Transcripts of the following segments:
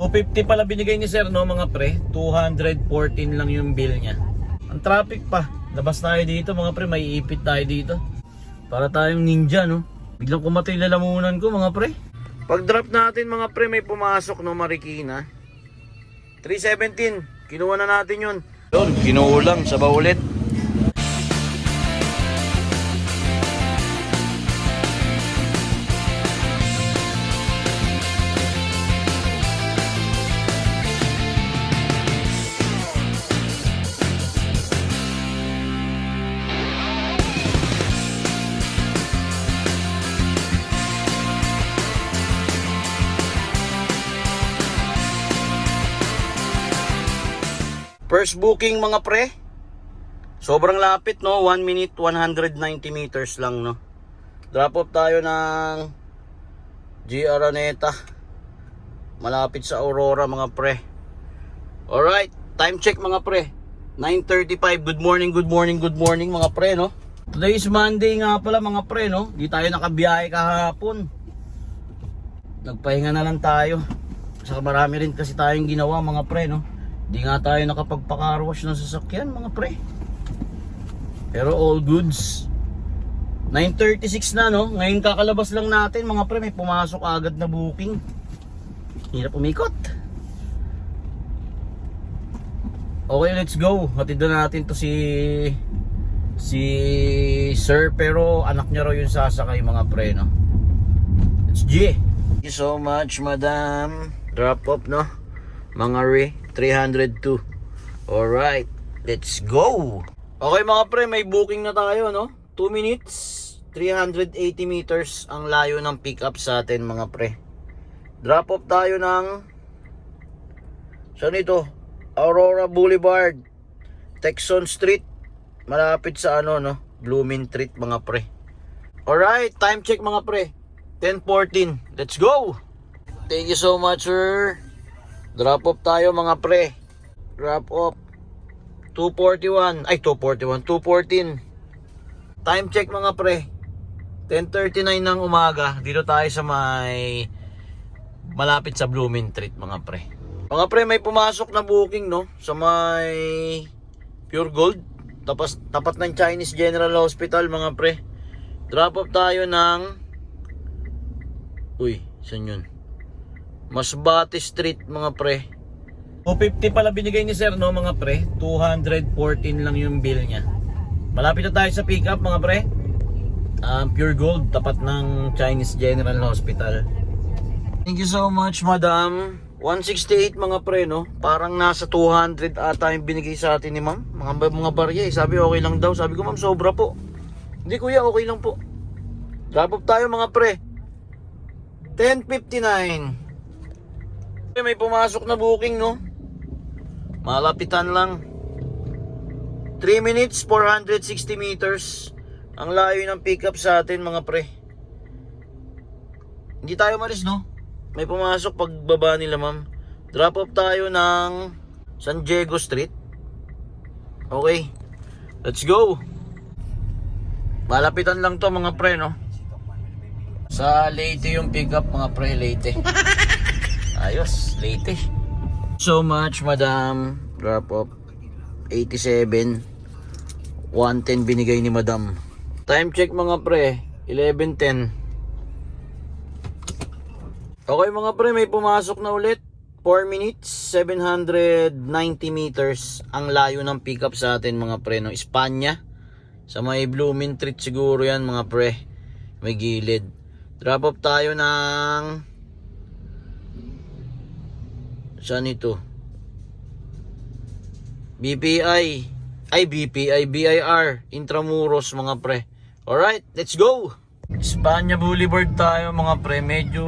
250 pala binigay ni sir, no mga pre. 214 lang yung bill niya. Ang traffic pa. Labas tayo dito mga pre, may ipit tayo dito. Para tayong ninja, no. Biglang kumatay lalamunan ko mga pre. Pag drop natin mga pre, may pumasok no Marikina. 317. Kinuha na natin yun. Doon, kinuulang, sabaw ulit. First booking mga pre. Sobrang lapit no, 1 minute 190 meters lang no. Drop off tayo ng GR Araneta. Malapit sa Aurora mga pre. Alright, time check mga pre. 9:35. Good morning mga pre no. Today is Monday nga pala mga pre no. Di tayo nakabiyahe kahapon. Nagpahinga na lang tayo. Saka marami rin kasi tayong ginawa mga pre no. Di nga tayo nakapagpa-carwash ng sasakyan mga pre. Pero all goods. 9:36 na no. Ngayon kakalabas lang natin mga pre. May pumasok agad na booking. Hirap umikot. Okay, let's go. Hatid na natin to si sir. Pero anak niya raw yung sasakay mga pre no. It's G. Thank you so much madam. Drop off no. Mga re 302. Alright, let's go. Okay mga pre, may booking na tayo no. 2 minutes 380 meters ang layo ng pick up sa atin mga pre. Drop off tayo ng saan ito? Aurora Boulevard, Texon Street, malapit sa ano no, Blooming Street mga pre. Alright, time check mga pre, 10:14. Let's go. Thank you so much sir. Drop off tayo mga pre. Drop off 2:41. Ay 2:14. Time check mga pre, 10:39 ng umaga. Dito tayo sa may malapit sa Blooming Street mga pre. Mga pre, may pumasok na booking no sa may Pure Gold, tapat ng Chinese General Hospital mga pre. Drop off tayo ng saan yun? Masbate Street mga pre. 250 pala binigay ni sir no mga pre. 214 lang yung bill niya. Malapit na tayo sa pick up mga pre. Pure Gold, tapat ng Chinese General Hospital. Thank you so much madam. 168 mga pre no. Parang nasa 200 ata yung binigay sa atin ni ma'am. Mga barya sabi okay lang daw. Sabi ko ma'am sobra po. Hindi kuya, okay lang po. Drop off tayo mga pre. 10:59. May pumasok na booking no. Malapitan lang. 3 minutes 460 meters ang layo ng pick up sa atin mga pre. Hindi tayo malis no. May pumasok pagbaba nila ma'am. Drop off tayo ng San Diego Street. Okay, let's go. Malapitan lang to mga pre no. Sa Leyte yung pick up mga pre, Leyte. Ayos, Leyte. So much madam. Drop off 87. 110 binigay ni madam. Time check mga pre, 11:10. Okay mga pre, may pumasok na ulit. 4 minutes 790 meters ang layo ng pick up sa atin mga pre no. Espanya, sa may Blooming Street siguro yan mga pre. May gilid. Drop off tayo ng saan ito? BPI. BIR. Intramuros mga pre. Alright, let's go. Espanya Boulevard tayo mga pre. Medyo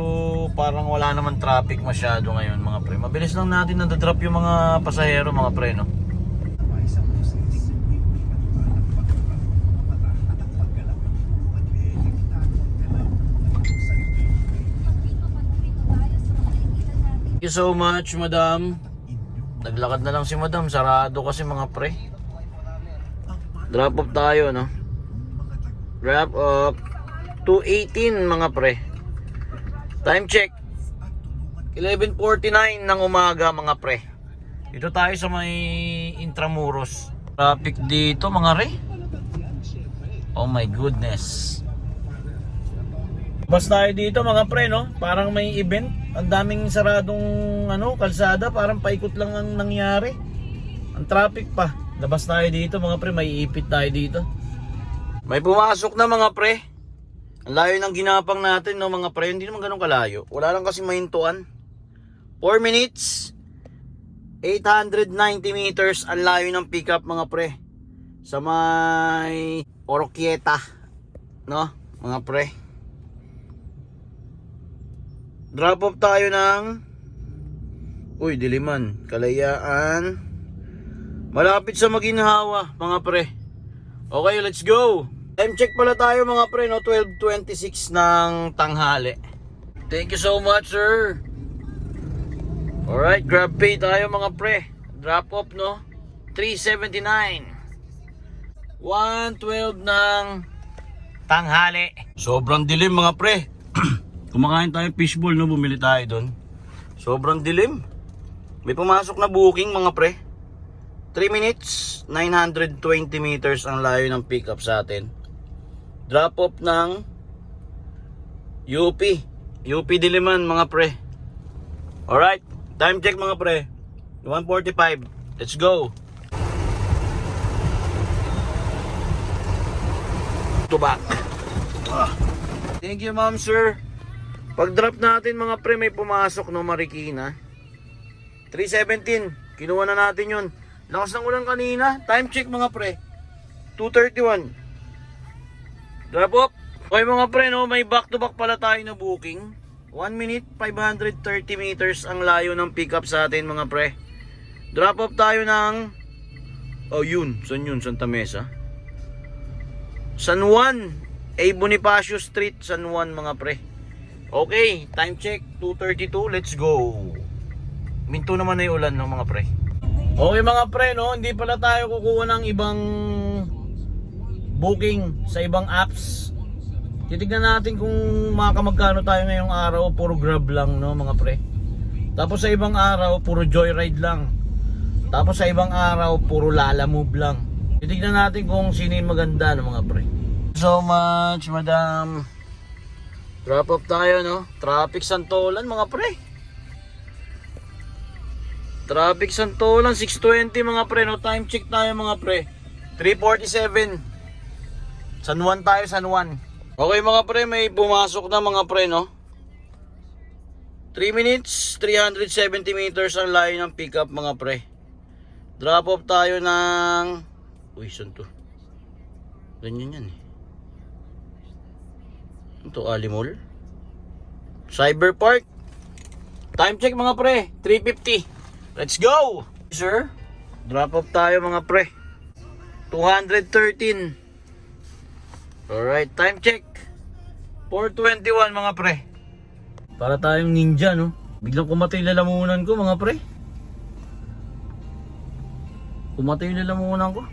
parang wala naman traffic masyado ngayon mga pre. Mabilis lang natin nadadrop yung mga pasahero mga pre no. Thank you so much madam. Naglakad na lang si madam, sarado kasi mga pre. Drop off tayo no. Drop off 218 mga pre. Time check 11:49 ng umaga mga pre. Dito tayo sa may Intramuros. Traffic dito mga re. Oh my goodness. Bas tayo dito mga pre, no? Parang may event. Ang daming saradong kalsada. Parang paikot lang ang nangyari. Ang traffic pa. Labas tayo dito mga pre. May ipit tayo dito. May pumasok na mga pre. Ang layo ng ginapang natin, no mga pre. Hindi naman ganun kalayo. Wala lang kasi mahintuan. 4 minutes 890 meters ang layo ng pickup mga pre sa may Oroquieta, no mga pre. Drop off tayo ng Diliman, Kalayaan, malapit sa Maginhawa mga pre. Okay, let's go. Time check pala tayo mga pre, no? 12:26 ng tanghali. Thank you so much sir. Alright, grab pay tayo mga pre. Drop off, no? 379. 1:12 ng tanghali. Sobrang dilim mga pre. Kumakain tayo fishball, no? Bumili tayo doon. Sobrang dilim. May pumasok na booking mga pre. 3 minutes 920 meters ang layo ng pickup sa atin. Drop off ng UP Diliman mga pre. Alright, time check mga pre, 1:45. Let's go. To back. Thank you ma'am sir. Pag drop natin mga pre, may pumasok no Marikina. 317. Kinuha na natin yun. Lakas ng ulan kanina. Time check mga pre, 2:31. Drop off. Okay mga pre, no, may back to back pala tayo na booking. 1 minute 530 meters ang layo ng pickup sa atin mga pre. Drop off tayo ng saan yun? Santa Mesa, San Juan, A. Bonifacio Street, San Juan mga pre. Okay, time check 2:32. Let's go. Minto naman na yung ulan no mga pre. Okay mga pre, no, hindi pala tayo kukuha ng ibang booking sa ibang apps. Titignan natin kung makamagkano tayo ngayong araw. Puro Grab lang no mga pre. Tapos sa ibang araw puro Joyride lang. Tapos sa ibang araw puro Lalamove lang. Titignan natin kung sino yung maganda no mga pre. So much madam. Drop off tayo no. Traffic Santolan mga pre. Traffic Santolan 6:20 mga pre no. Time check tayo mga pre, 3:47. San Juan tayo, San Juan. Okay mga pre, may pumasok na mga pre no. 3 minutes 370 meters ang layo ng pickup mga pre. Drop off tayo ng saan to? Ganyan yan eh. Ito Alimol, Cyber Park. Time check mga pre, 3:50. Let's go sir. Drop off tayo mga pre, 213. Alright, time check 4:21 mga pre. Para tayong ninja no. Biglang kumatay lalamunan ko mga pre. Kumatay lalamunan ko.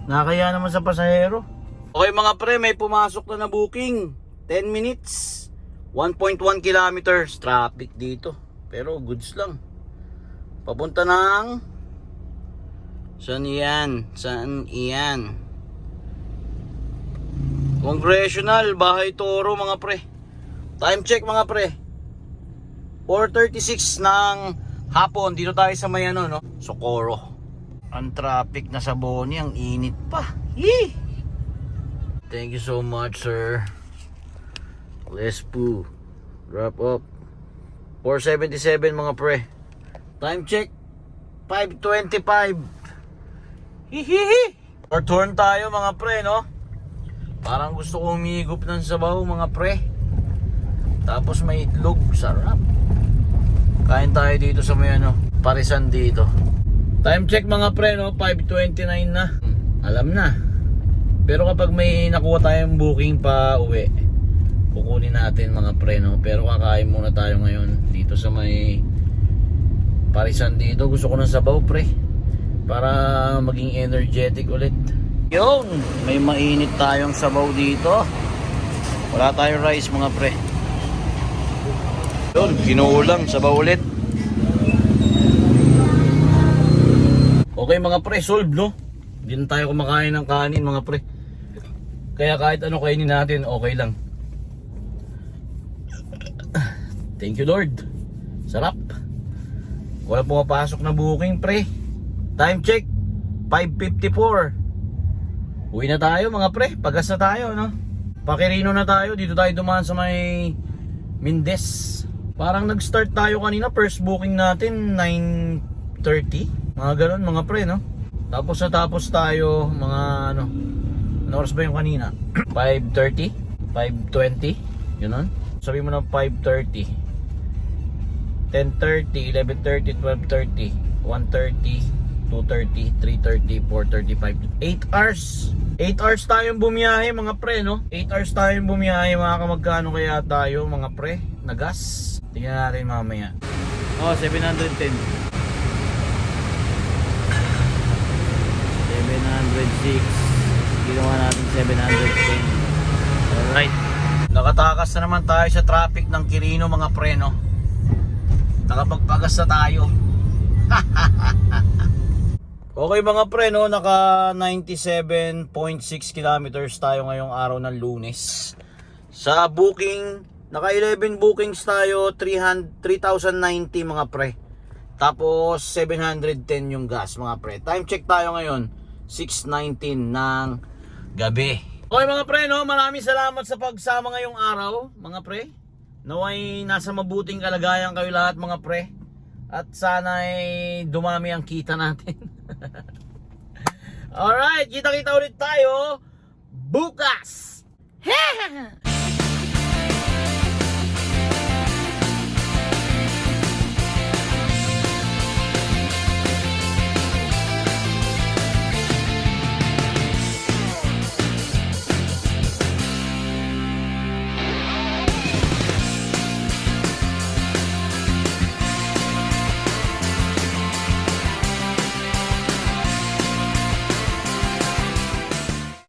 Nakakaya naman sa pasahero. Okay mga pre, may pumasok na booking. 10 minutes 1.1 kilometers. Traffic dito, pero goods lang. Papunta ng Saan iyan? Congressional, Bahay Toro mga pre. Time check mga pre, 4:36 ng hapon. Dito tayo sa may no, Socorro. Ang traffic na sa Boni, ang init pa. Yee! Thank you so much sir. Let's po. Drop up 4:77 mga pre. Time check 5:25. Hihihi. Or turn tayo mga pre no. Parang gusto kong umigop ng sabaw mga pre. Tapos may itlog, sarap. Kain tayo dito sa may Parisan dito. Time check mga pre no, 5:29 na. Alam na. Pero kapag may nakuha tayong booking pa uwi, kukunin natin mga pre no. Pero kakain muna tayo ngayon dito sa may Parisan dito. Gusto ko ng sabaw pre, para maging energetic ulit. Yun, may mainit tayong sabaw dito. Wala tayong rice mga pre. Yun, kinuulang, sabaw ulit. Okay mga pre, solve no? Hindi na tayo kumakain ng kanin mga pre. Kaya kahit ano kainin natin, okay lang. Thank you Lord. Sarap. Wala pumapasok na booking pre. Time check 5:54. Uwi na tayo mga pre. Pagas na tayo no. Pakirino na tayo. Dito tayo dumaan sa may Mindes. Parang nag-start tayo kanina. First booking natin 9:30. Mga ganun mga pre no. Tapos natapos tayo mga ano oras ba yung kanina? 5:30? 5:20? Yun. Sabi mo na 5:30. 10:30, 11:30, 12:30, 1:30, 2:30, 3:30, 4:35. 8 hours. 8 hours tayong bumiyahe mga pre, no? 8 hours tayong bumiyahe, mga kamagkano kaya tayo mga pre na gas? Tingnan natin mamaya. Oh, 710. 706. Ginawa natin 710. Alright. Nakatakas na naman tayo sa traffic ng Quirino mga pre, no? Nakapagpagas na tayo. Okay mga pre no, naka 97.6 kilometers tayo ngayong araw ng Lunes. Sa booking, naka 11 bookings tayo, 3,090 mga pre. Tapos 710 yung gas mga pre. Time check tayo ngayon, 6:19 ng gabi. Okay mga pre no, maraming salamat sa pagsama ngayong araw mga pre. Naway nasa mabuting kalagayan kayo lahat mga pre. At sana ay dumami ang kita natin. Alright, kita-kita ulit tayo bukas.